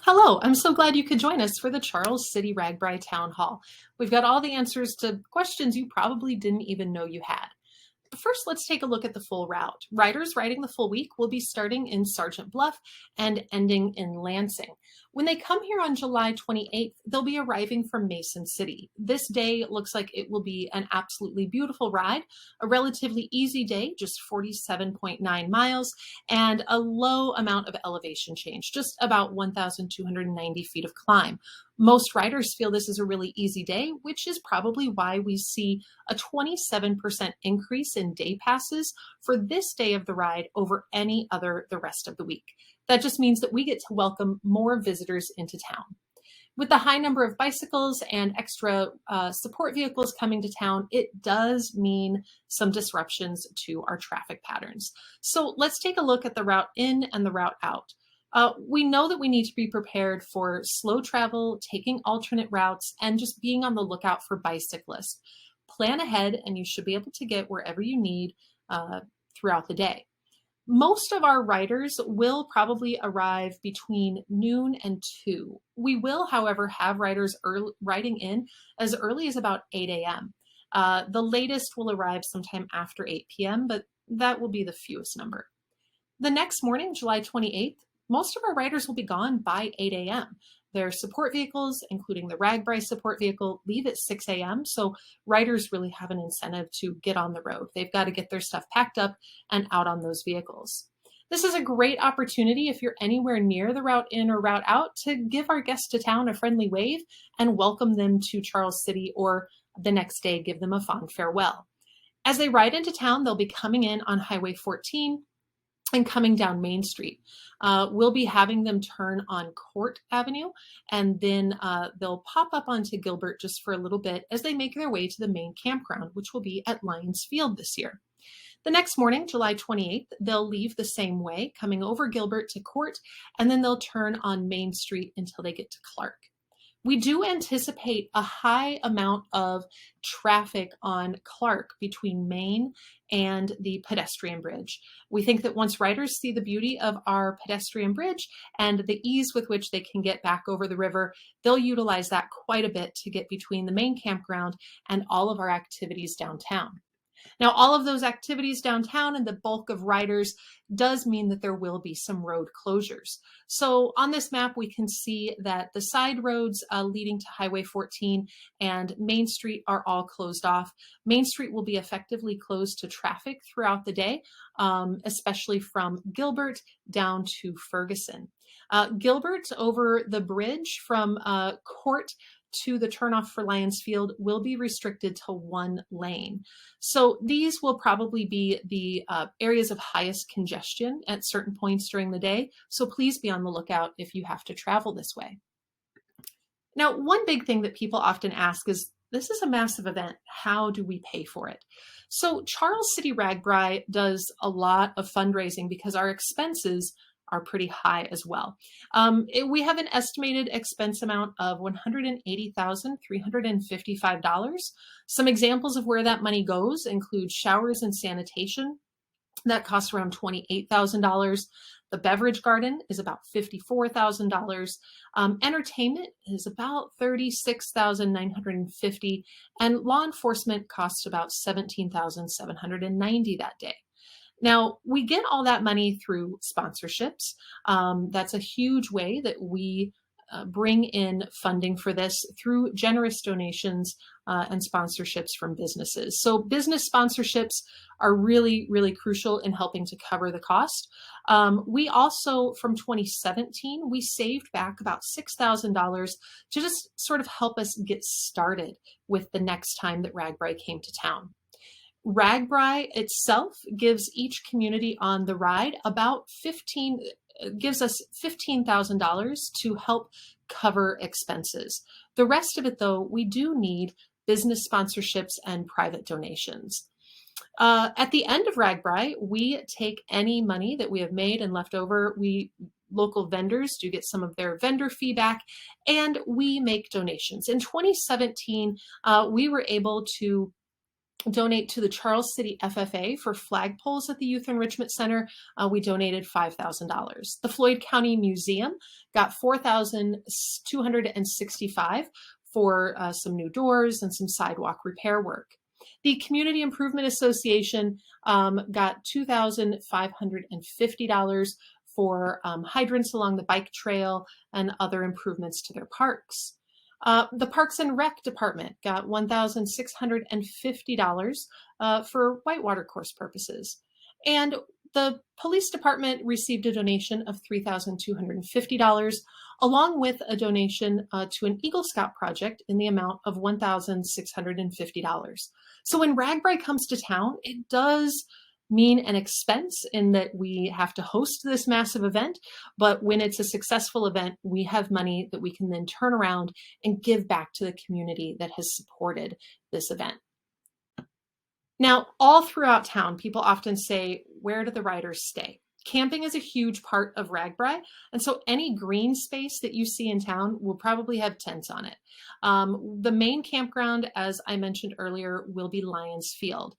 Hello, I'm so glad you could join us for the Charles City RAGBRAI Town Hall. We've got all the answers to questions you probably didn't even know you had. But first, let's take a look at the full route. Riders riding the full week will be starting in Sergeant Bluff and ending in Lansing. When they come here on July 28th, they'll be arriving from Mason City. This day looks like it will be an absolutely beautiful ride, a relatively easy day, just 47.9 miles, and a low amount of elevation change, just about 1,290 feet of climb. Most riders feel this is a really easy day, which is probably why we see a 27% increase in day passes for this day of the ride over any other the rest of the week. That just means that we get to welcome more visitors into town. With the high number of bicycles and extra support vehicles coming to town, it does mean some disruptions to our traffic patterns. So let's take a look at the route in and the route out. We know that we need to be prepared for slow travel, taking alternate routes, and just being on the lookout for bicyclists. Plan ahead and you should be able to get wherever you need throughout the day. Most of our riders will probably arrive between noon and 2. We will, however, have riders riding in as early as about 8 a.m. The latest will arrive sometime after 8 p.m., but that will be the fewest number. The next morning, July 28th, most of our riders will be gone by 8 a.m. Their support vehicles, including the RAGBRAI support vehicle, leave at 6 a.m. So riders really have an incentive to get on the road. They've got to get their stuff packed up and out on those vehicles. This is a great opportunity if you're anywhere near the route in or route out to give our guests to town a friendly wave and welcome them to Charles City, or the next day give them a fond farewell. As they ride into town, they'll be coming in on Highway 14 and coming down Main Street. We'll be having them turn on Court Avenue, and then they'll pop up onto Gilbert just for a little bit as they make their way to the main campground, which will be at Lions Field this year. The next morning, July 28th, they'll leave the same way, coming over Gilbert to Court, and then they'll turn on Main Street until they get to Clark. We do anticipate a high amount of traffic on Clark between Main and the pedestrian bridge. We think that once riders see the beauty of our pedestrian bridge and the ease with which they can get back over the river, they'll utilize that quite a bit to get between the main campground and all of our activities downtown. Now, all of those activities downtown and the bulk of riders does mean that there will be some road closures. So on this map, we can see that the side roads leading to Highway 14 and Main Street are all closed off. Main Street will be effectively closed to traffic throughout the day, especially from Gilbert down to Ferguson. Gilbert over the bridge from Court to the turnoff for Lions Field will be restricted to one lane. So these will probably be the areas of highest congestion at certain points during the day. So please be on the lookout if you have to travel this way. Now, one big thing that people often ask is, this is a massive event. How do we pay for it? So Charles City RAGBRAI does a lot of fundraising because our expenses are pretty high as well. We have an estimated expense amount of $180,355. Some examples of where that money goes include showers and sanitation. That costs around $28,000. The beverage garden is about $54,000. Entertainment is about $36,950, and law enforcement costs about $17,790 that day. Now, we get all that money through sponsorships. That's a huge way that we bring in funding for this through generous donations and sponsorships from businesses. So business sponsorships are really, really crucial in helping to cover the cost. We also, from 2017, we saved back about $6,000 to just sort of help us get started with the next time that RAGBRAI came to town. RAGBRAI itself gives each community on the ride gives us $15,000 to help cover expenses. The rest of it, though, we do need business sponsorships and private donations. At the end of RAGBRAI, we take any money that we have made and left over. Local vendors do get some of their vendor feedback, and we make donations. In 2017, we were able to donate to the Charles City FFA for flagpoles at the Youth Enrichment Center. We donated $5,000. The Floyd County Museum got $4,265 for some new doors and some sidewalk repair work. The Community Improvement Association got $2,550 for hydrants along the bike trail and other improvements to their parks. The Parks and Rec Department got $1,650 for whitewater course purposes. And the Police Department received a donation of $3,250, along with a donation to an Eagle Scout project in the amount of $1,650. So when RAGBRAI comes to town, it does mean an expense in that we have to host this massive event, but when it's a successful event, we have money that we can then turn around and give back to the community that has supported this event. Now, all throughout town, people often say, where do the riders stay? Camping is a huge part of RAGBRAI, and so any green space that you see in town will probably have tents on it. The main campground, as I mentioned earlier, will be Lions Field.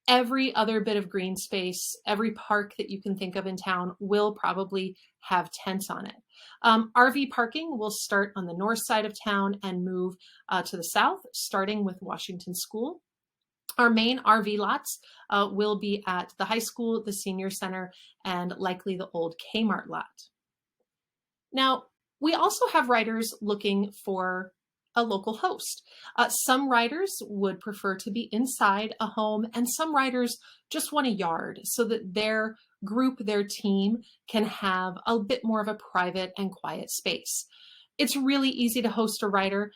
Every other bit of green space, every park that you can think of in town will probably have tents on it. RV parking will start on the north side of town and move to the south, starting with Washington School. Our main RV lots will be at the high school, the senior center, and likely the old Kmart lot. Now, we also have riders looking for a local host. Some riders would prefer to be inside a home, and some riders just want a yard so that their group, their team, can have a bit more of a private and quiet space. It's really easy to host a rider.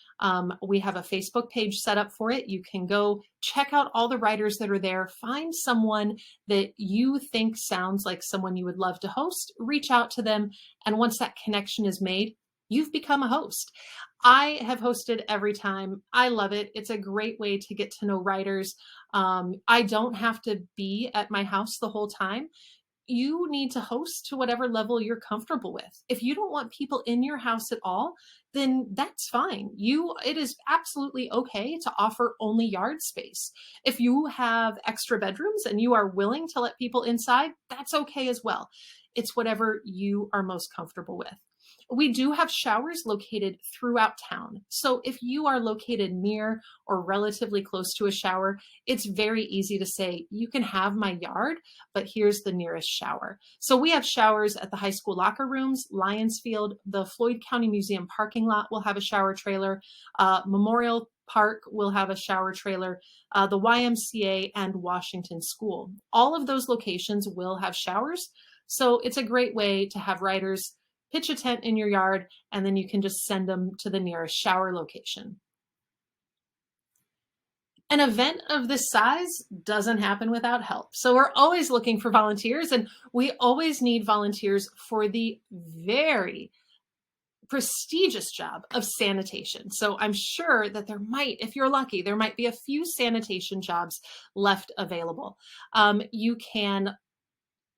We have a Facebook page set up for it. You can go check out all the riders that are there, find someone that you think sounds like someone you would love to host, reach out to them, and once that connection is made, you've become a host. I have hosted every time. I love it. It's a great way to get to know riders. I don't have to be at my house the whole time. You need to host to whatever level you're comfortable with. If you don't want people in your house at all, then that's fine. It is absolutely okay to offer only yard space. If you have extra bedrooms and you are willing to let people inside, that's okay as well. It's whatever you are most comfortable with. We do have showers located throughout town. So if you are located near or relatively close to a shower, it's very easy to say, you can have my yard, but here's the nearest shower. So we have showers at the high school locker rooms, Lions Field, the Floyd County Museum parking lot will have a shower trailer, Memorial Park will have a shower trailer, the YMCA and Washington School. All of those locations will have showers. So it's a great way to have riders pitch a tent in your yard, and then you can just send them to the nearest shower location. An event of this size doesn't happen without help. So we're always looking for volunteers, and we always need volunteers for the very prestigious job of sanitation. So I'm sure that there might, if you're lucky, there might be a few sanitation jobs left available. You can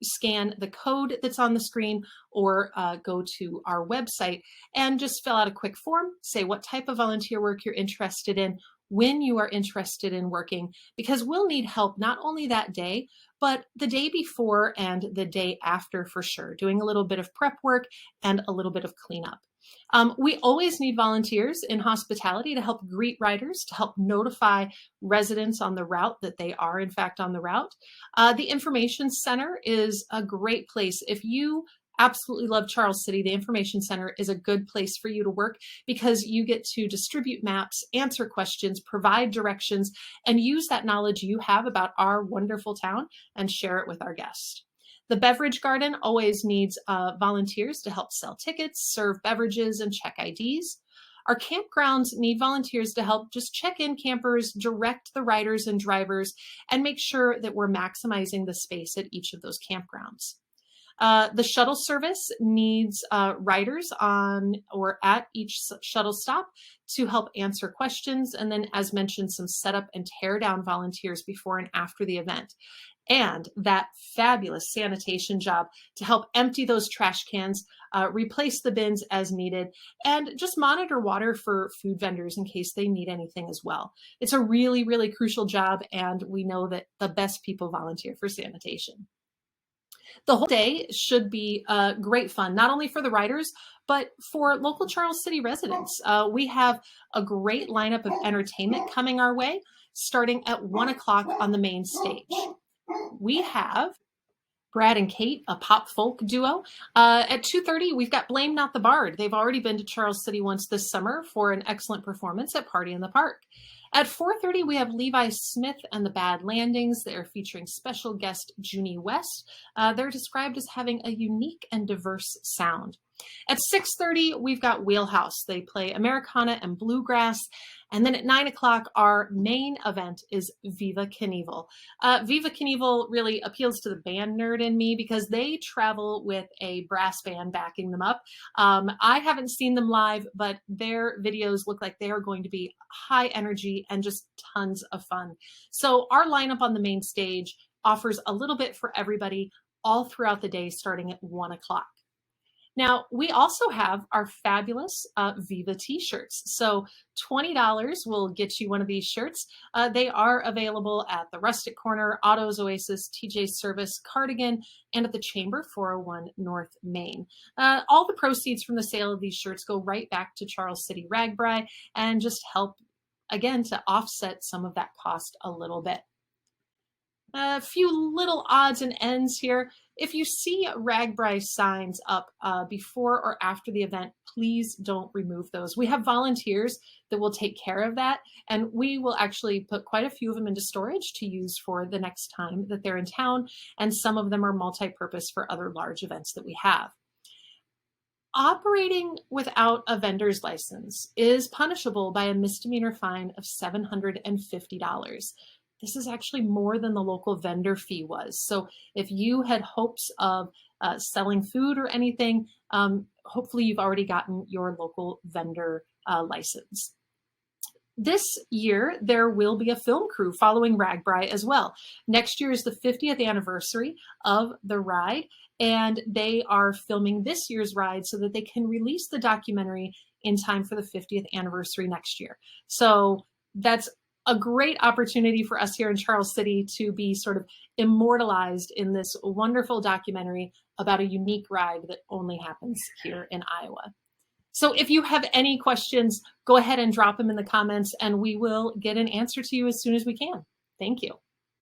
scan the code that's on the screen or go to our website and just fill out a quick form, say what type of volunteer work you're interested in, when you are interested in working, because we'll need help not only that day, but the day before and the day after for sure, doing a little bit of prep work and a little bit of cleanup. We always need volunteers in hospitality to help greet riders, to help notify residents on the route that they are in fact on the route. The Information Center is a great place. If you absolutely love Charles City, the Information Center is a good place for you to work because you get to distribute maps, answer questions, provide directions, and use that knowledge you have about our wonderful town and share it with our guests. The beverage garden always needs volunteers to help sell tickets, serve beverages, and check IDs. Our campgrounds need volunteers to help just check in campers, direct the riders and drivers, and make sure that we're maximizing the space at each of those campgrounds. The shuttle service needs riders on or at each shuttle stop to help answer questions. And then, as mentioned, some setup and tear down volunteers before and after the event. and that fabulous sanitation job to help empty those trash cans, replace the bins as needed, and just monitor water for food vendors in case they need anything as well. It's a really, really crucial job, and we know that the best people volunteer for sanitation. The whole day should be great fun, not only for the riders, but for local Charles City residents. We have a great lineup of entertainment coming our way, starting at 1 o'clock on the main stage. We have Brad and Kate, a pop folk duo. At 2:30, we've got Blame Not the Bard. They've already been to Charles City once this summer for an excellent performance at Party in the Park. At 4:30, we have Levi Smith and the Bad Landings. They're featuring special guest Junie West. They're described as having a unique and diverse sound. At 6:30, we've got Wheelhouse. They play Americana and Bluegrass. And then at 9 o'clock, our main event is Viva Knievel. Viva Knievel really appeals to the band nerd in me because they travel with a brass band backing them up. I haven't seen them live, but their videos look like they are going to be high energy and just tons of fun. So our lineup on the main stage offers a little bit for everybody all throughout the day, starting at 1 o'clock. Now, we also have our fabulous Viva t-shirts. So $20 will get you one of these shirts. They are available at the Rustic Corner, Autos Oasis, TJ's Service, Cardigan, and at the Chamber 401 North Main. All the proceeds from the sale of these shirts go right back to Charles City RAGBRAI and just help, again, to offset some of that cost a little bit. A few little odds and ends here. If you see RAGBRAI signs up before or after the event, please don't remove those. We have volunteers that will take care of that, and we will actually put quite a few of them into storage to use for the next time that they're in town, and some of them are multi-purpose for other large events that we have. Operating without a vendor's license is punishable by a misdemeanor fine of $750. This is actually more than the local vendor fee was. So if you had hopes of selling food or anything, hopefully you've already gotten your local vendor license. This year, there will be a film crew following RAGBRAI as well. Next year is the 50th anniversary of the ride, and they are filming this year's ride so that they can release the documentary in time for the 50th anniversary next year. So that's a great opportunity for us here in Charles City to be sort of immortalized in this wonderful documentary about a unique ride that only happens here in Iowa. So if you have any questions, go ahead and drop them in the comments and we will get an answer to you as soon as we can. Thank you.